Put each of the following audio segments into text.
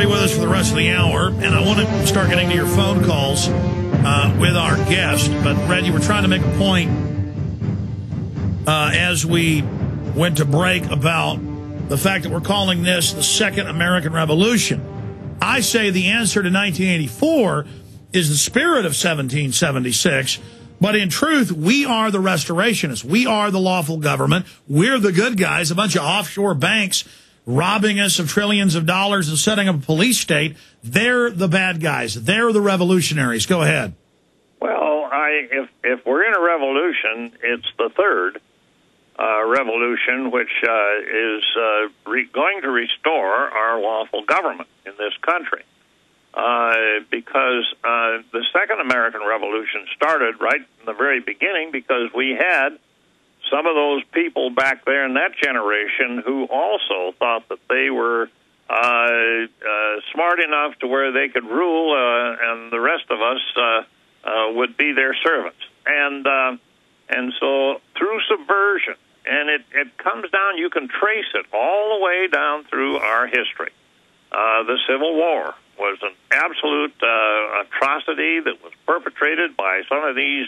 be with us for the rest of the hour, and I want to start getting to your phone calls with our guest. But, Red, you were trying to make a point as we went to break about the fact that we're calling this the Second American Revolution. I say the answer to 1984 is the spirit of 1776, but in truth, we are the restorationists. We are the lawful government. We're the good guys, a bunch of offshore banks robbing us of trillions of dollars and setting up a police state. They're the bad guys. They're the revolutionaries. Go ahead. Well, if we're in a revolution, it's the third revolution, which is going to restore our lawful government in this country. Because the Second American Revolution started right in the very beginning because we had some of those people back there in that generation who also thought that they were smart enough to where they could rule, and the rest of us would be their servants. And so through subversion, and it comes down, you can trace it all the way down through our history. The Civil War was an absolute atrocity that was perpetrated by some of these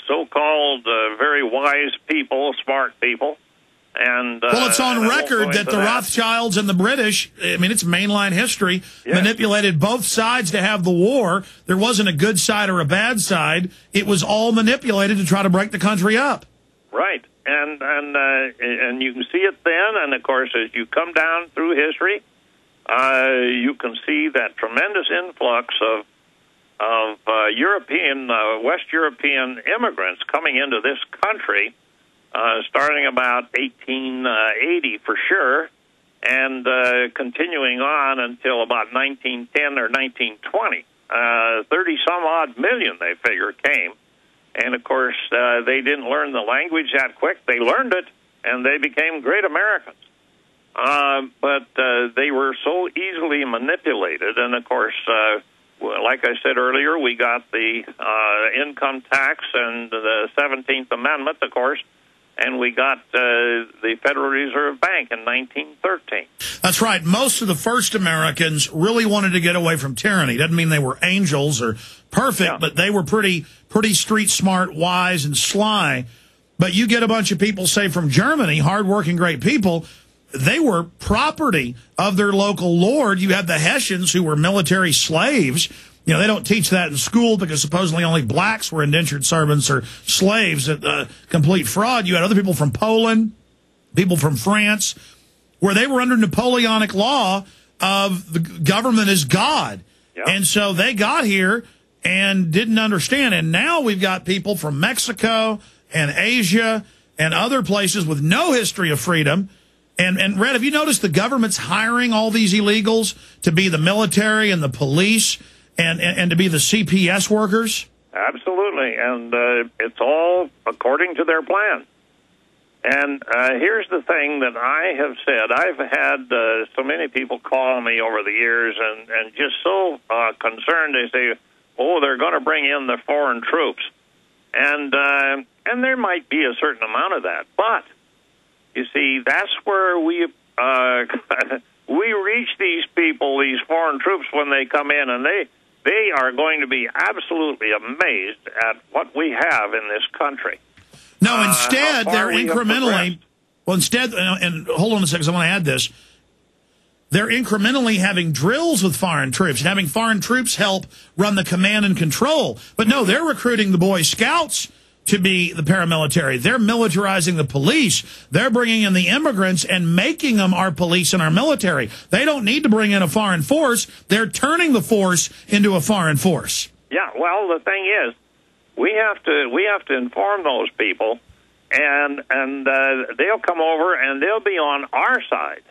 so-called very wise people, smart people. And well, it's on record that the Rothschilds and the British, I mean, it's mainline history, manipulated both sides to have the war. There wasn't a good side or a bad side. It was all manipulated to try to break the country up. Right. And you can see it then, and of course, as you come down through history, you can see that tremendous influx of European, West European immigrants coming into this country, starting about 1880 for sure, and continuing on until about 1910 or 1920. 30-some-odd million, they figure, came. And, of course, they didn't learn the language that quick. They learned it, and they became great Americans. But they were so easily manipulated. And, of course, like I said earlier, we got the income tax and the 17th Amendment, of course, and we got the Federal Reserve Bank in 1913. That's right. Most of the first Americans really wanted to get away from tyranny. Doesn't mean they were angels or perfect, but they were pretty street smart, wise, and sly. But you get a bunch of people, say, from Germany, hardworking, great people. They were property of their local lord. You had the Hessians, who were military slaves. You know, they don't teach that in school because supposedly only blacks were indentured servants or slaves. Complete fraud. You had other people from Poland, people from France, where they were under Napoleonic law of the government is God. Yep. And so they got here and didn't understand. And now we've got people from Mexico and Asia and other places with no history of freedom. And Red, have you noticed the government's hiring all these illegals to be the military and the police and to be the CPS workers? Absolutely. And it's all according to their plan. And here's the thing that I have said. I've had so many people call me over the years and just so concerned. They say, oh, they're going to bring in the foreign troops. And there might be a certain amount of that. But, you see, that's where we reach these people, these foreign troops, when they come in, and they are going to be absolutely amazed at what we have in this country. No, instead, they're incrementally, and hold on a second, I want to add this. They're incrementally having drills with foreign troops and having foreign troops help run the command and control. But no, they're recruiting the Boy Scouts to be the paramilitary. They're militarizing the police. They're bringing in the immigrants and making them our police and our military. They don't need to bring in a foreign force. They're turning the force into a foreign force. Yeah, well, the thing is, we have to inform those people, and they'll come over and they'll be on our side.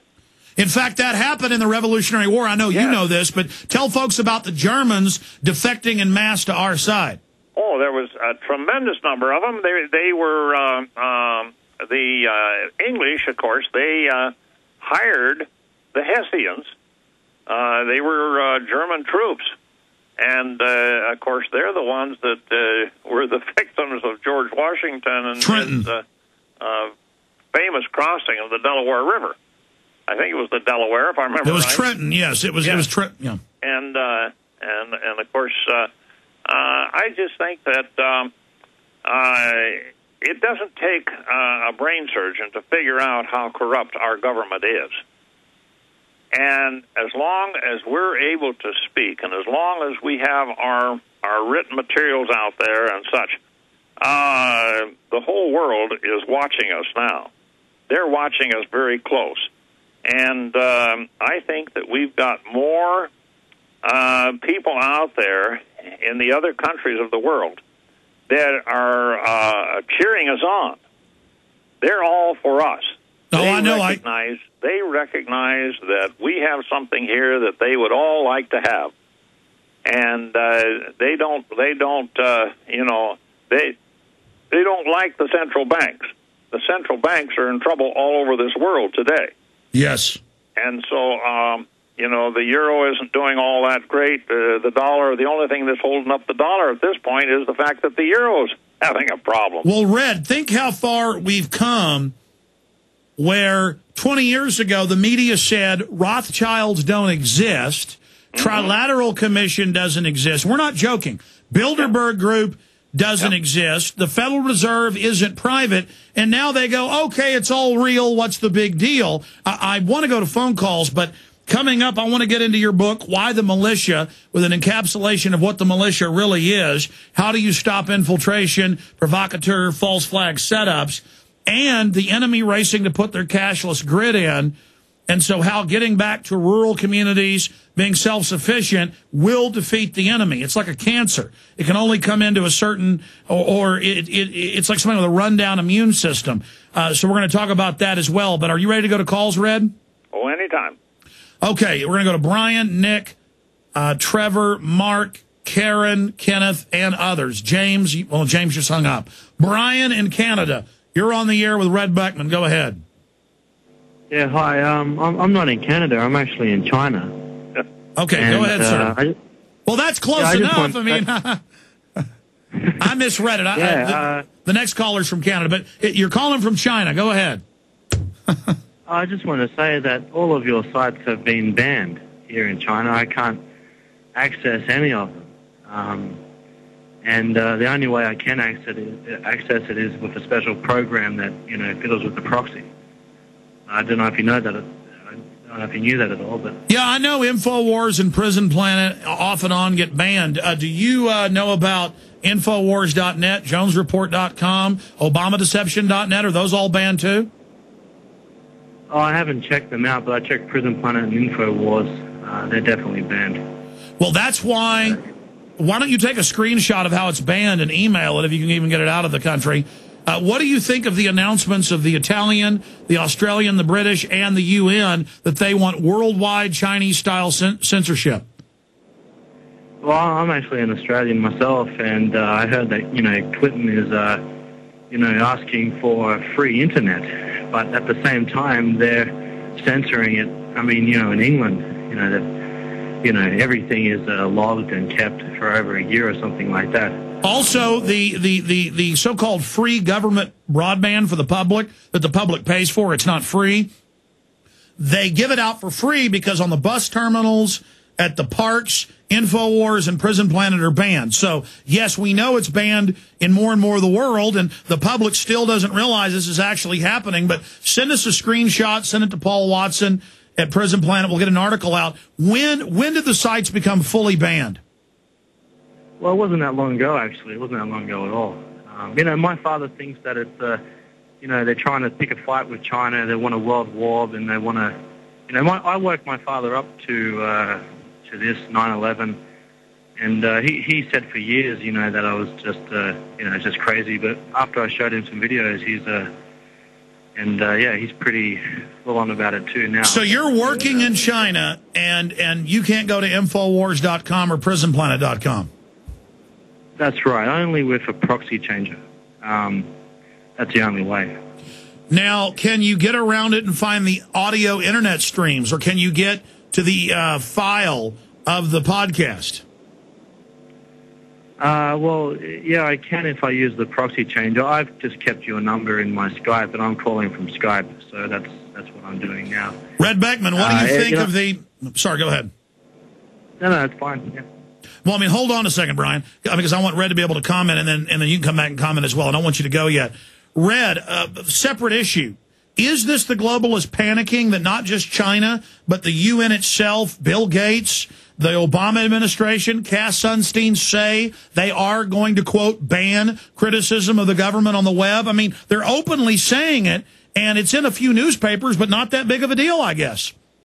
In fact, that happened in the Revolutionary War. I know you know this, but tell folks about the Germans defecting en masse to our side. Oh, there was a tremendous number of them. They were the English, of course. They hired the Hessians. They were German troops, and of course, they're the ones that were the victims of George Washington and his famous crossing of the Delaware River. I think it was the Delaware, if I remember right. It was Trenton, yes. It was Trenton, yeah. And of course, I just think that it doesn't take a brain surgeon to figure out how corrupt our government is. And as long as we're able to speak, and as long as we have our written materials out there and such, the whole world is watching us now. They're watching us very close. And I think that we've got more people out there in the other countries of the world that are cheering us on. They're all for us. Oh, I know. They recognize that we have something here that they would all like to have, and they don't like the central banks. The central banks are in trouble all over this world today. Yes. And so, the euro isn't doing all that great. The dollar, the only thing that's holding up the dollar at this point is the fact that the euro's having a problem. Well, Red, think how far we've come where 20 years ago the media said Rothschilds don't exist, Trilateral Commission doesn't exist. We're not joking. Bilderberg Group doesn't exist. The Federal Reserve isn't private. And now they go, okay, it's all real. What's the big deal? I want to go to phone calls, but coming up, I want to get into your book, Why the Militia, with an encapsulation of what the militia really is. How do you stop infiltration, provocateur, false flag setups, and the enemy racing to put their cashless grid in. And so how getting back to rural communities, being self-sufficient, will defeat the enemy. It's like a cancer. It can only come into a certain, it's like something with a rundown immune system. So we're going to talk about that as well. But are you ready to go to calls, Red? Oh, anytime. Okay, we're going to go to Brian, Nick, Trevor, Mark, Karen, Kenneth, and others. James just hung up. Brian in Canada, you're on the air with Red Beckman. Go ahead. Yeah, hi. I'm not in Canada. I'm actually in China. Okay, go ahead, sir. Well, that's close enough. I misread it. The next caller's from Canada, but you're calling from China. Go ahead. I just want to say that all of your sites have been banned here in China. I can't access any of them. And the only way I can access it is with a special program that, fiddles with the proxy. I don't know if you know that. I don't know if you knew that at all. But yeah, I know InfoWars and Prison Planet off and on get banned. Do you know about Infowars.net, JonesReport.com, ObamaDeception.net? Are those all banned too? Oh, I haven't checked them out, but I checked Prison Planet and InfoWars. They're definitely banned. Well, that's why. Why don't you take a screenshot of how it's banned and email it if you can even get it out of the country? What do you think of the announcements of the Italian, the Australian, the British, and the UN that they want worldwide Chinese-style censorship? Well, I'm actually an Australian myself, and I heard that, Clinton is, asking for free internet. But at the same time, they're censoring it. I mean, in England, everything is logged and kept for over a year or something like that. Also, the so-called free government broadband for the public that the public pays for, it's not free. They give it out for free because on the bus terminals, at the parks, InfoWars and Prison Planet are banned. So, yes, we know it's banned in more and more of the world, and the public still doesn't realize this is actually happening. But send us a screenshot, send it to Paul Watson at Prison Planet. We'll get an article out. When did the sites become fully banned? Well, it wasn't that long ago, actually. It wasn't that long ago at all. My father thinks that it's, they're trying to pick a fight with China. They want a world war, and they want to, I woke my father up to this 9/11, and he said for years, that I was just crazy. But after I showed him some videos, he's pretty full on about it too now. So you're working in China, and you can't go to Infowars.com or PrisonPlanet.com. That's right. Only with a proxy changer. That's the only way. Now, can you get around it and find the audio internet streams, or can you get to the file of the podcast? Well, yeah, I can if I use the proxy changer. I've just kept your number in my Skype, and I'm calling from Skype, so that's that's what I'm doing now. Red Beckman, what do you think of the... Sorry, go ahead. No, it's fine. Yeah. Well, I mean, hold on a second, Brian, because I want Red to be able to comment, and then you can come back and comment as well. I don't want you to go yet. Red, separate issue. Is this the globalists panicking that not just China, but the UN itself, Bill Gates, the Obama administration, Cass Sunstein say they are going to, quote, ban criticism of the government on the web? I mean, they're openly saying it, and it's in a few newspapers, but not that big of a deal, I guess.